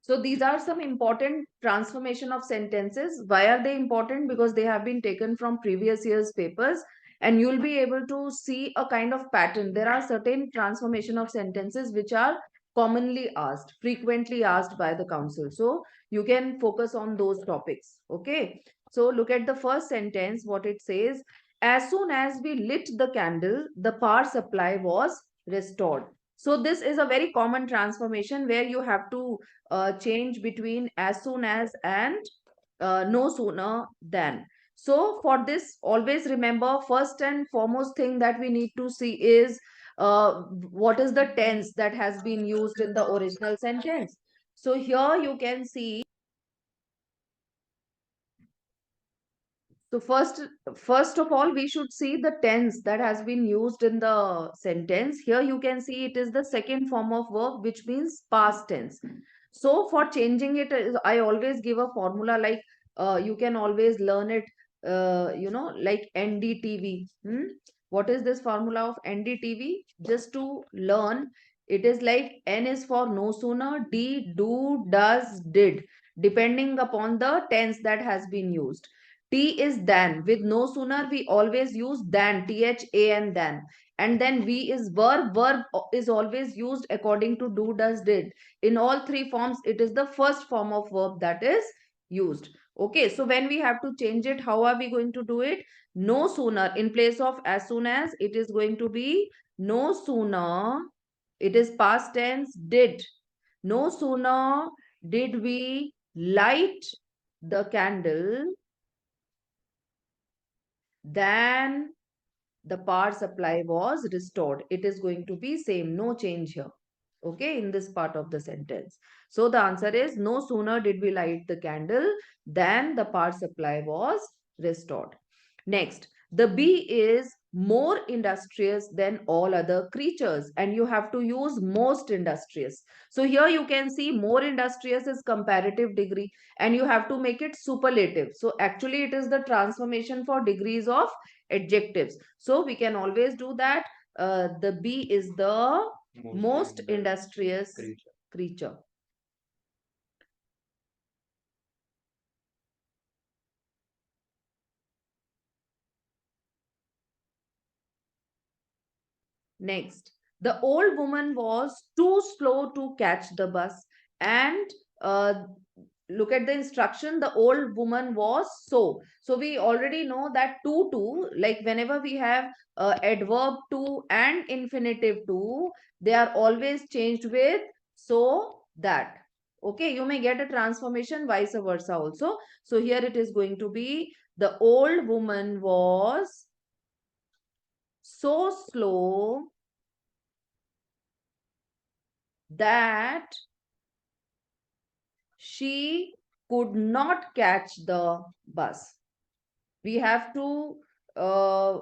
So these are some important transformation of sentences. Why are they important? Because they have been taken from previous year's papers, and you'll be able to see a kind of pattern. There are certain transformation of sentences which are commonly asked, frequently asked by the council. So you can focus on those topics. Okay. So look at the first sentence, what it says. As soon as we lit the candle, the power supply was restored. So this is a very common transformation where you have to change between as soon as and no sooner than. So for this, always remember, first and foremost thing that we need to see is what is the tense that has been used in the original sentence. So here you can see. So first of all, we should see the tense that has been used in the sentence. Here you can see it is the second form of verb, which means past tense. So for changing it, I always give a formula like you can always learn it, like NDTV. What is this formula of NDTV? Just to learn, it is like N is for no sooner, D, do, does, did, depending upon the tense that has been used. T is than. With no sooner, we always use than, THAN, than. And then V is verb. Verb is always used according to do, does, did. In all three forms, it is the first form of verb that is used. Okay, so when we have to change it, how are we going to do it? No sooner, in place of as soon as, it is going to be no sooner. It is past tense, did. No sooner did we light the candle then the power supply was restored. It is going to be same, no change here. Okay, in this part of the sentence. So the answer is no sooner did we light the candle than the power supply was restored. Next, the bee is more industrious than all other creatures, and you have to use most industrious. So here you can see more industrious is comparative degree, and you have to make it superlative. So actually it is the transformation for degrees of adjectives. So we can always do that. The bee is the most industrious creature. Next, the old woman was too slow to catch the bus. And look at the instruction. The old woman was so. So we already know that to, like whenever we have adverb to and infinitive to, they are always changed with so that. Okay, you may get a transformation vice versa also. So here it is going to be the old woman was so slow that she could not catch the bus. We have to uh,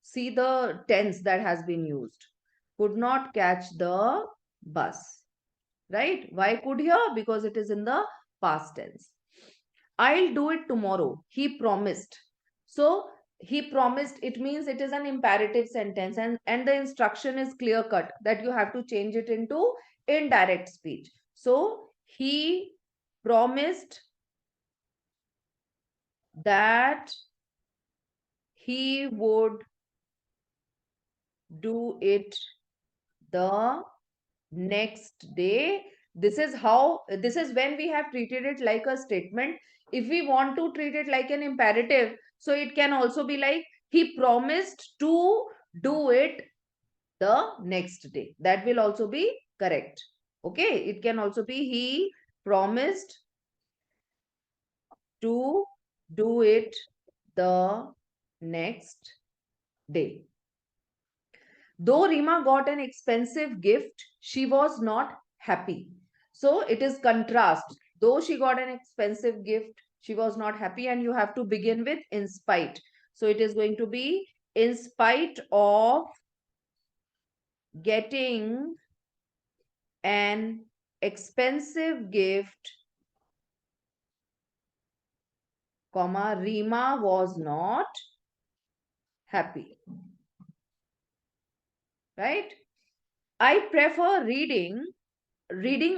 see the tense that has been used. Could not catch the bus. Right? Why could here? Because it is in the past tense. I'll do it tomorrow. He promised. So he promised, it means it is an imperative sentence, and the instruction is clear cut that you have to change it into indirect speech. So he promised that he would do it the next day. This is when we have treated it like a statement. If we want to treat it like an imperative, so it can also be like he promised to do it the next day. That will also be correct. Okay, it can also be he promised to do it the next day. Though Rima got an expensive gift, she was not happy. So it is contrast. Though she got an expensive gift, she was not happy, and you have to begin with in spite. So it is going to be in spite of getting an expensive gift, comma, Rima was not happy. Right? I prefer reading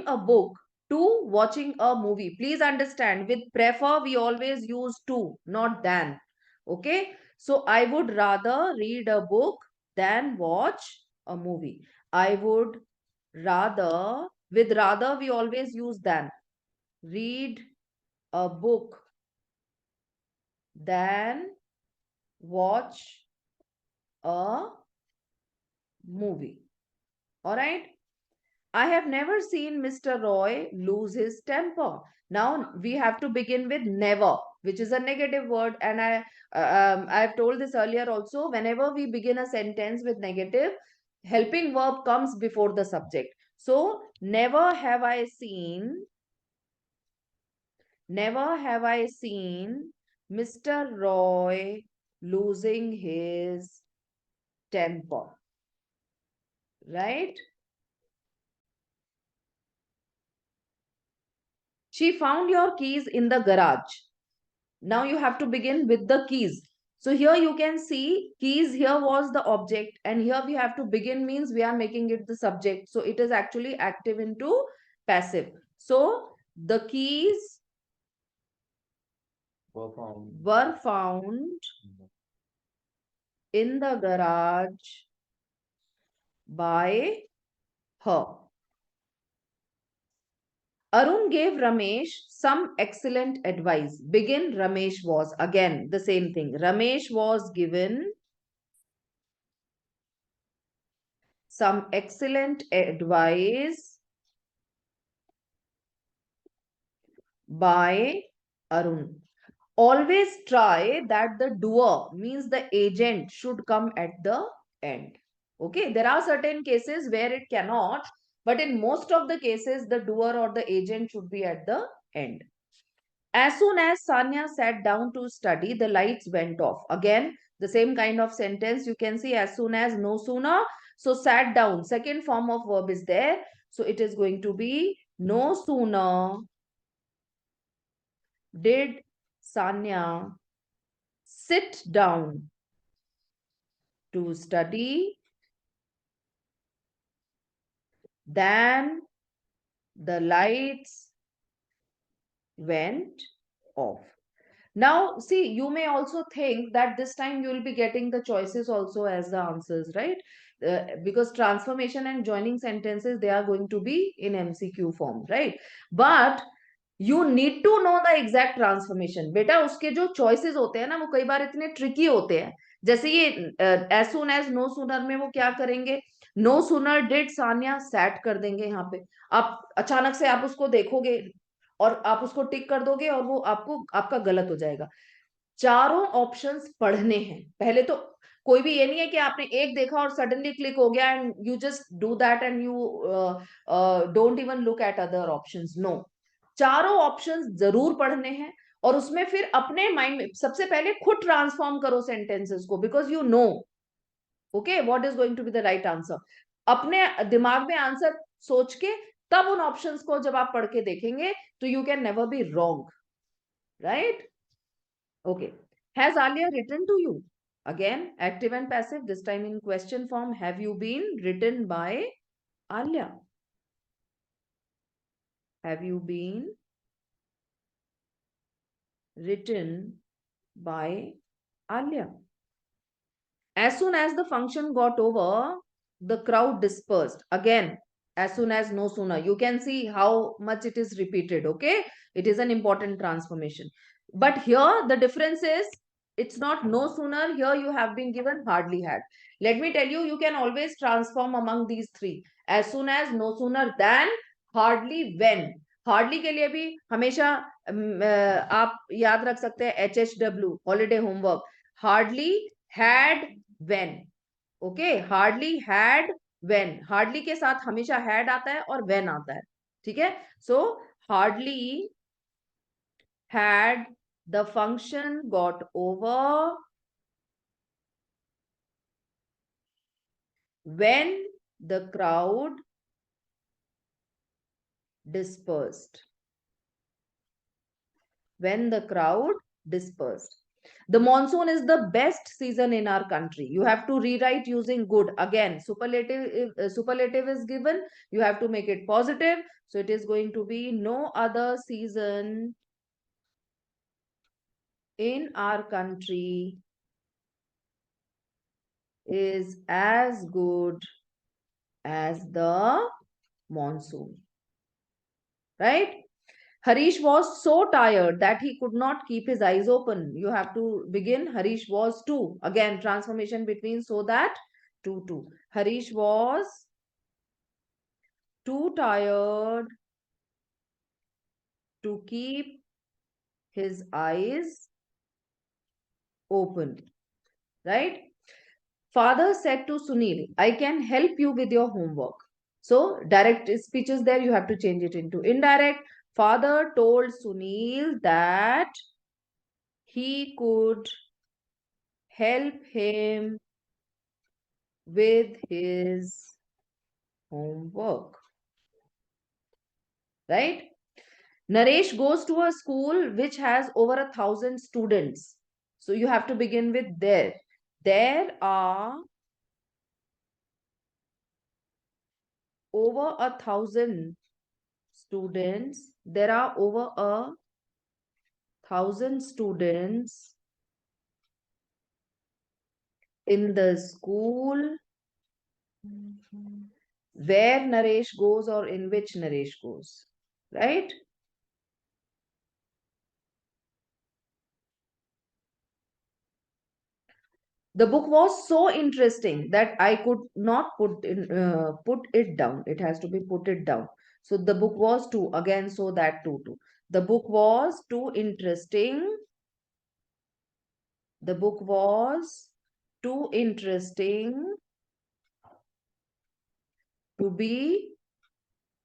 a book to watching a movie. Please understand, with prefer, we always use to, not than. Okay. So I would rather read a book than watch a movie. I would rather, with rather, we always use than. Read a book than watch a movie. All right. I have never seen Mr. Roy lose his temper. Now we have to begin with never, which is a negative word. And I've told this earlier also. Whenever we begin a sentence with negative, helping verb comes before the subject. So never have I seen Mr. Roy losing his temper. Right? She found your keys in the garage. Now you have to begin with the keys. So here you can see keys here was the object, and here we have to begin means we are making it the subject. So it is actually active into passive. So the keys were found in the garage by her. Arun gave Ramesh some excellent advice. Begin Ramesh was. Again, the same thing. Ramesh was given some excellent advice by Arun. Always try that the doer means the agent should come at the end. Okay, there are certain cases where it cannot, but in most of the cases, the doer or the agent should be at the end. As soon as Sanya sat down to study, the lights went off. Again, the same kind of sentence you can see as soon as, no sooner. So sat down, second form of verb is there. So it is going to be no sooner did Sanya sit down to study than the lights went off. Now, see, you may also think that this time you will be getting the choices also as the answers, right? Because transformation and joining sentences, they are going to be in MCQ form, right? But you need to know the exact transformation. बेटा उसके जो choices होते हैं ना वो कई बार इतने tricky होते हैं. जैसे ये as soon as no sooner में वो क्या करेंगे? No sooner did Sanya sat कर देंगे यहाँ पे. आप अचानक से आप उसको देखोगे और आप उसको टिक कर दोगे और वो आपको आपका गलत हो जाएगा. चारों ऑप्शंस पढ़ने हैं पहले तो. कोई भी ये नहीं है कि आपने एक देखा और सडनली क्लिक हो गया and you just do that and you don't even look at other options. No, चारों ऑप्शंस जरूर पढ़ने हैं और उसमें फिर अपने माइंड में सबसे पहले खुद ट्रांसफॉर्म करो सेंटेंसेस को, because you know okay what is going to be the right answer. अपने दिमाग में आंसर सोच के तब उन ऑप्शंस को जब आप पढ़ के देखेंगे तो you can never be wrong. Right? Okay. Has Alia written to you? Again, active and passive, this time in question form. Have you been written by Alia? Have you been written by Alia? As soon as the function got over, the crowd dispersed. Again, as soon as, no sooner. You can see how much it is repeated, okay? It is an important transformation. But here, the difference is, it's not no sooner. Here you have been given hardly had. Let me tell you, you can always transform among these three. As soon as, no sooner than, hardly when. Hardly के लिए भी हमेशा आप याद रख सकते हैं HHW, holiday homework. Hardly had when. Okay, hardly had when. Hardly के साथ हमेशा had आता है और when आता है. ठीक है? सो hardly had the function got over when the crowd dispersed. When the crowd dispersed. The monsoon is the best season in our country. You have to rewrite using good. Again, superlative is given. You have to make it positive. So it is going to be no other season in our country is as good as the monsoon. Right? Harish was so tired that he could not keep his eyes open. You have to begin. Harish was too. Again, transformation between so that to. Harish was too tired to keep his eyes open. Right? Father said to Sunil, I can help you with your homework. So, direct speech is there. You have to change it into indirect. Father told Sunil that he could help him with his homework. Right? Naresh goes to a school which has over 1,000 students. So you have to begin with there. There are over 1,000 students. There are over 1,000 students in the school where Naresh goes or in which Naresh goes. Right? The book was so interesting that I could not put it down. It has to be put it down. So the book was too again. So that too. The book was too interesting. The book was too interesting to be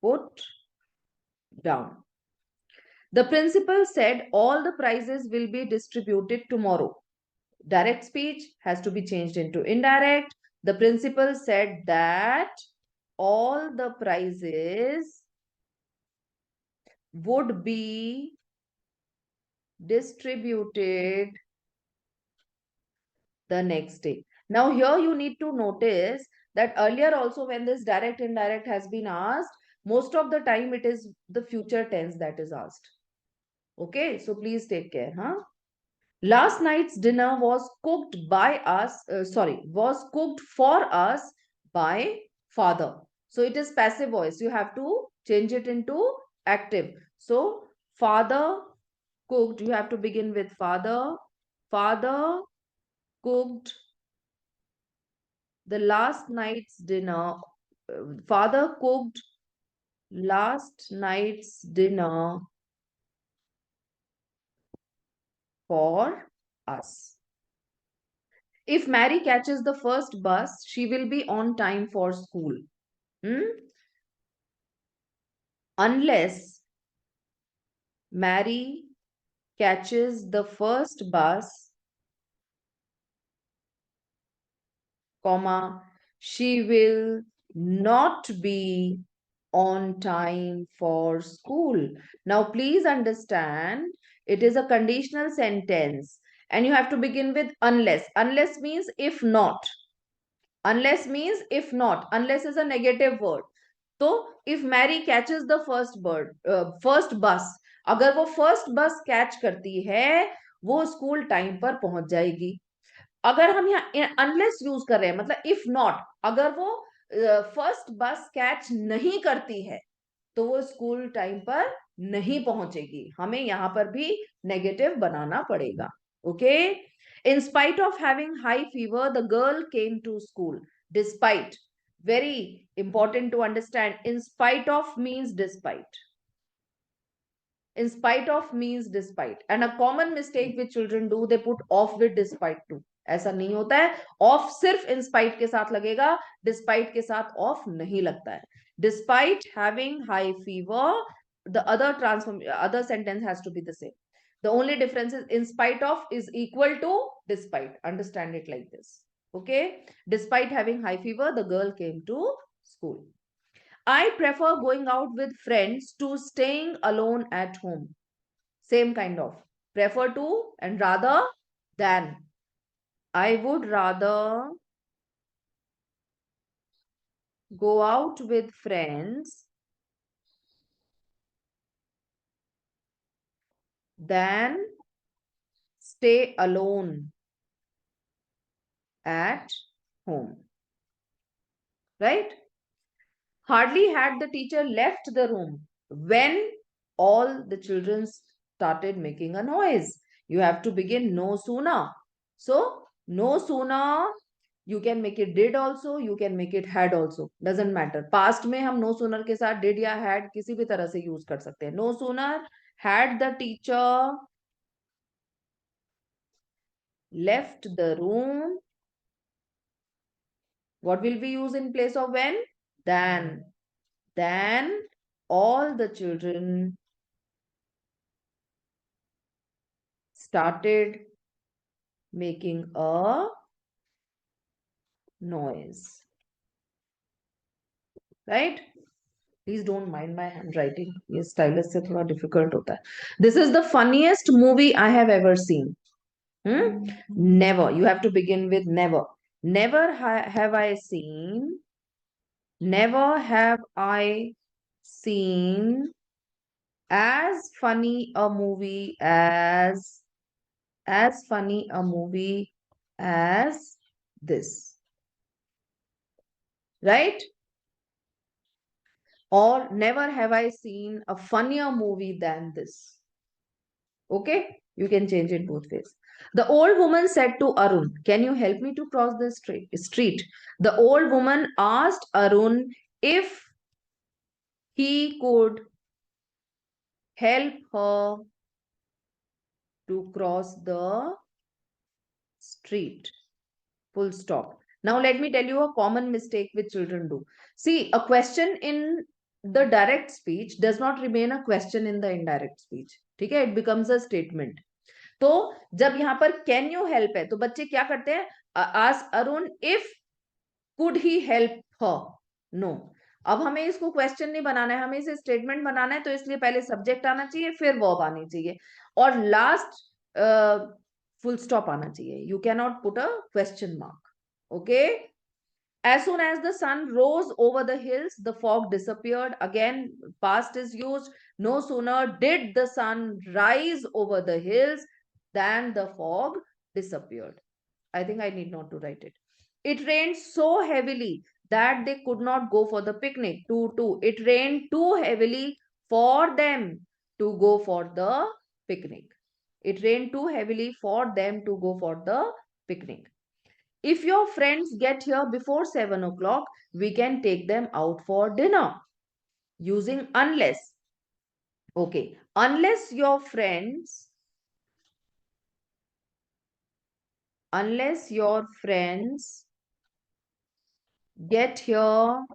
put down. The principal said all the prizes will be distributed tomorrow. Direct speech has to be changed into indirect. The principal said that all the prizes would be distributed the next day. Now, here you need to notice that earlier also, when this direct indirect has been asked, most of the time it is the future tense that is asked. Okay, so please take care. Huh? Last night's dinner was cooked by us, was cooked for us by father. So it is passive voice. You have to change it into active. So father cooked, you have to begin with father. Father cooked the last night's dinner. Father cooked last night's dinner for us. If Mary catches the first bus, she will be on time for school. Hmm? Unless Mary catches the first bus, comma, she will not be on time for school. Now, please understand, it is a conditional sentence and you have to begin with unless. Unless means if not. Unless means if not. Unless is a negative word. तो if Mary catches the first bus, अगर वो first बस catch करती है वो school time पर पहुंच जाएगी. अगर हम यहाँ अनलेस यूज कर रहे हैं मतलब इफ नॉट, अगर वो फर्स्ट बस कैच नहीं करती है तो वो स्कूल टाइम पर नहीं पहुंचेगी. हमें यहाँ पर भी नेगेटिव बनाना पड़ेगा. Okay. In spite of having high fever the girl came to school. Despite, very important to understand. In spite of means despite. In spite of means despite. And a common mistake which children do, they put off with despite too. ऐसा नहीं होता है. Of सिर्फ in spite के साथ लगेगा, despite के साथ ऑफ नहीं लगता है. Despite having high fever, the other sentence has to be the same. The only difference is in spite of is equal to despite. Understand it like this. Okay. Despite having high fever, the girl came to school. I prefer going out with friends to staying alone at home. Same kind of. Prefer to and rather Than. I would rather go out with friends than stay alone at home. Right? Hardly had the teacher left the room when all the children started making a noise. You have to begin no sooner. So, no sooner, you can make it did also, you can make it had also. Doesn't matter. Past में हम no sooner के साथ did या had किसी भी तरह से use कर सकते हैं. No sooner had the teacher left the room. What will we use in place of when? Than. Than all the children started making a noise. Right? Please don't mind my handwriting. ये stylus से थोड़ा difficult होता है. This is the funniest movie I have ever seen. Never. You have to begin with never. Never have I seen. Never have I seen as funny a movie as funny a movie as this. Right? Or never have I seen a funnier movie than this. Okay? You can change it both ways. The old woman said to Arun, "Can you help me to cross the street?" The old woman asked Arun if he could help her to cross the street. Full stop. Now, let me tell you a common mistake which children do. See, a question in the direct speech does not remain a question in the indirect speech. ठीक है? It becomes a statement. तो जब यहाँ पर can you help है तो बच्चे क्या करते हैं? Ask Arun if could he help her? No. अब हमें इसको क्वेश्चन नहीं बनाना है, हमें इसे स्टेटमेंट बनाना है, तो इसलिए पहले सब्जेक्ट आना चाहिए, फिर वर्ब आनी चाहिए, और लास्ट फुल स्टॉप आना चाहिए. You can not put a question mark. Okay. As soon as the sun rose over the hills, the fog disappeared. Again, past is used. No sooner did the sun rise over the hills than the fog disappeared. I think I need not to write it. It rained so heavily that they could not go for the picnic. Two. It rained too heavily for them to go for the picnic. It rained too heavily for them to go for the picnic. If your friends get here before 7 o'clock, we can take them out for dinner. Using unless. Okay. Unless your friends get here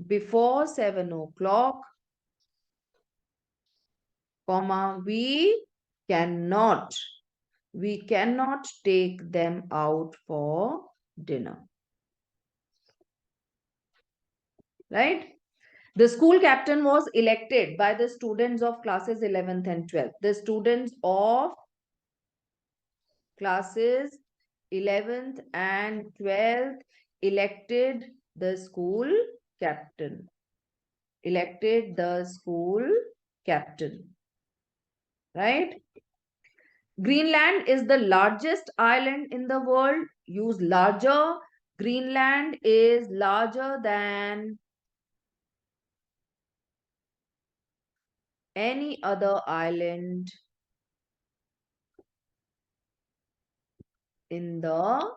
before 7 o'clock, comma, cannot we cannot take them out for dinner. Right? The school captain was elected by the students of classes 11th and 12th. The students of classes 11th and 12th elected the school captain. Elected the school captain. Right? Greenland is the largest island in the world. Use larger. Greenland is larger than any other island in the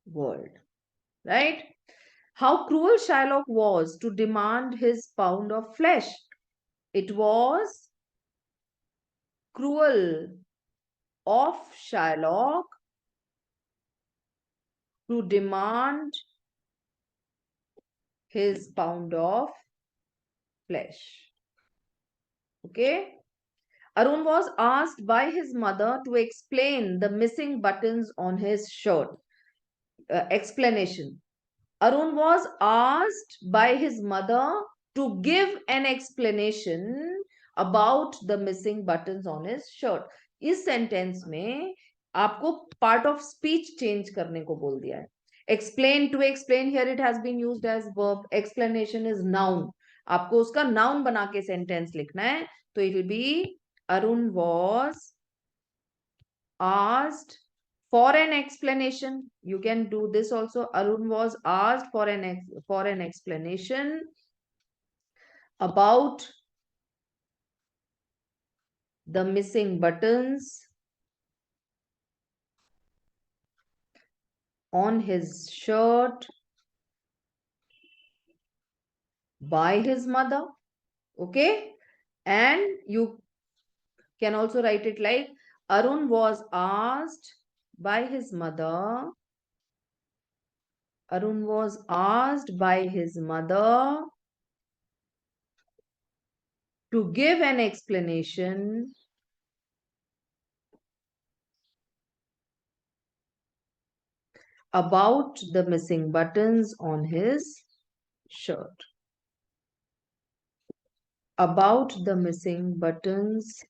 world. Right? How cruel Shylock was to demand his pound of flesh. It was cruel of Shylock to demand his pound of flesh. Okay. Arun was asked by his mother to explain the missing buttons on his shirt. Explanation. Arun was asked by his mother to give an explanation about the missing buttons on his shirt. इस sentence में आपको part of speech change करने को बोल दिया है. Explain, to explain, here it has been used as verb. Explanation is noun. आपको उसका नाउन बना के सेंटेंस लिखना है. तो it will be Arun was asked for an explanation. You can do this also. Arun was asked for an explanation about the missing buttons on his shirt by his mother. Okay, and you can also write it like Arun was asked by his mother. Arun was asked by his mother to give an explanation about the missing buttons on his shirt. About the missing buttons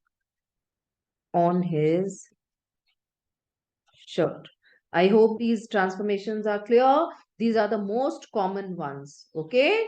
on his shirt. I hope these transformations are clear. These are the most common ones. Okay.